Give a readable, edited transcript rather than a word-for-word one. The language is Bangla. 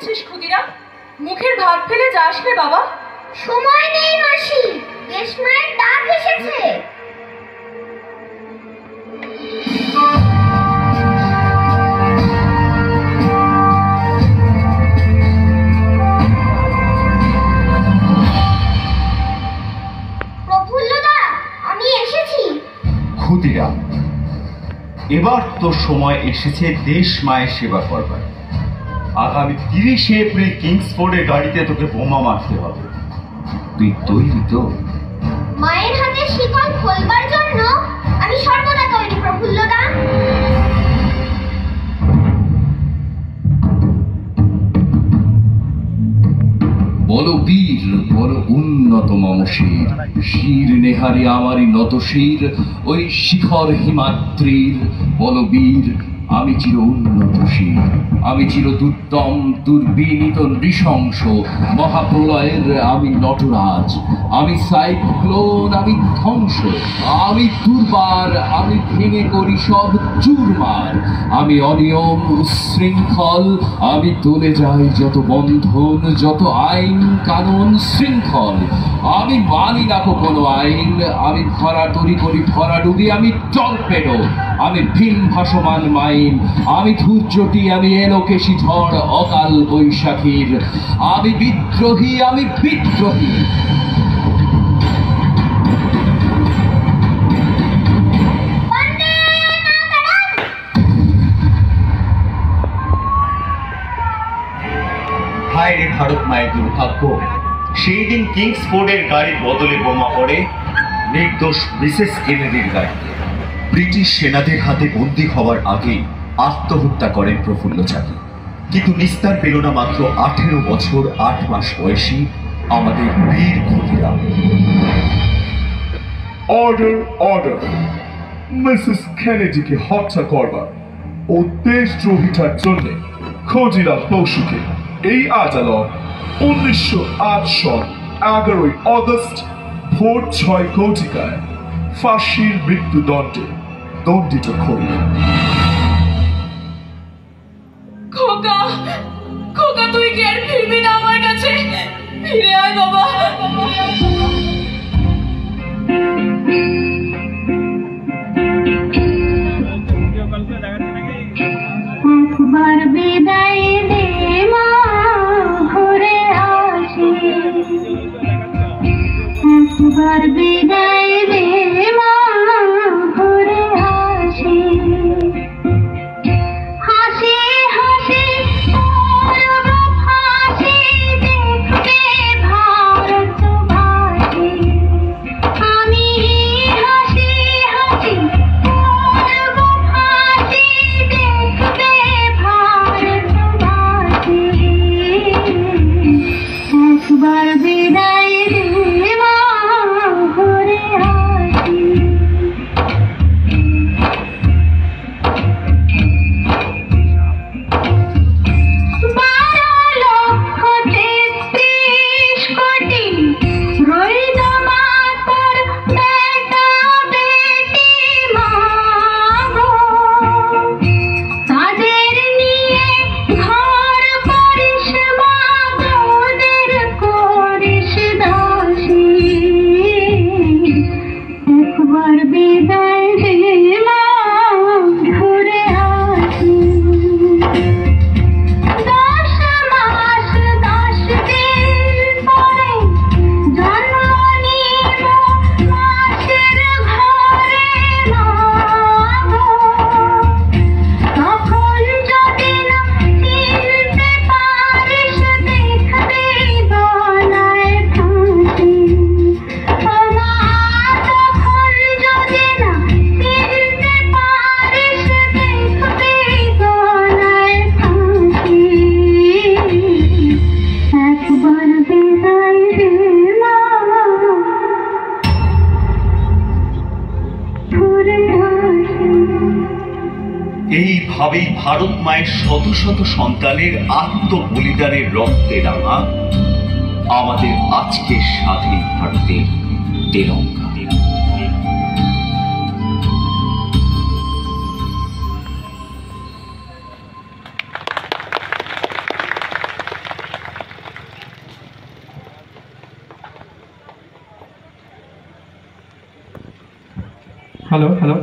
আছিস ক্ষুদিরাম? মুখের ভাত ফেলে যাস রে বাবা। সময় নেই মাসি, দেশমায়ের ডাক এসেছে। প্রফুল্লদা, আমি এসেছি। ক্ষুদিরাম, এবার তোর সময় এসেছে দেশ মায়ের সেবা করবার। আগামী 30 এপ্রিল কিংসফোর্ডের গাড়িতে তোকে বোমা মারতে হবে। তুই তৈরি তো? মায়ের হাতে শিকল খোলবার জন্য আমি সর্বদা তৈরি প্রফুল্লদা। বলো বীর, বলো উন্নত মমশির, শির নেহারি আমারই নত শির, ওই শিখর হিমাদ্রির। বলো বীর, আমি চির উন্নত শির, আমি চির দুর্দম দুর্বিনীত নৃশংস, মহাপ্রলয়ের আমি নটরাজ, আমি সাইক্লোন, আমি ধ্বংস, আমি দুর্বার, আমি ভেঙে করি সব চুরমার, আমি অনিয়ম উশৃঙ্খল, আমি তুলে যাই যত বন্ধন, যত আইন কানুন শৃঙ্খল, আমি মানি না কোনো আইন, আমি ভরা তরি করি ভরা ডুবি, আমি টর্পেডো, আমি ভিন ভাসমান মাইন, আমি ধূর্যটি, আমি এলোকেশী ঝড় অকাল বৈশাখীর, আমি বিদ্রোহী, আমি বিদ্রোহী। হায় রে ভারত মায়ের দুর্ভাগ্য, সেই দিন কিংসফোর্ডের গাড়ির বদলে বোমা পড়ে নির্দোষ মিসেস কেনেডির গাড়িতে। ব্রিটিশ সেনাদের হাতে বন্দী হওয়ার আগেই আত্মহত্যা করেন প্রফুল্ল চাকি। কিন্তু নিস্তার পেল না মাত্র 18 বছর 8 মাস বয়সী আমাদের বীর ক্ষুদিরাম। Order, order! মিসেস কেনেডিকে হত্যা করবার ও দেশদ্রোহিতার জন্য ক্ষুদিরাম বসুকে এই আদালত 1908 সন 11 অগস্ট ভোর 6 ঘটিকায় ফাঁসির মৃত্যুদণ্ডে দণ্ডিত করিল। খোকা, খোকা, তুই কি আর ফিরবি না আমার কাছে? ফিরে আয় বাবা। একবার বিদায় দে মা, ঘুরে আসি। একবার বিদায় দে মা, ঘুরে আসি। হাসি হাসি করব ফাঁসি, দেখবে ভারতবাসী। আমি হাসি হাসি করব ফাঁসি, দেখবে ভারতবাসী। একবার বিদায় দে মা, ঘুরে আসি। এইভাবেই ভারত মায়ের শত শত সন্তানের আত্মবলিদানের রক্তে রাঙা আমাদের আজকের স্বাধীন ভারতের তেরঙ্গা। Hello hello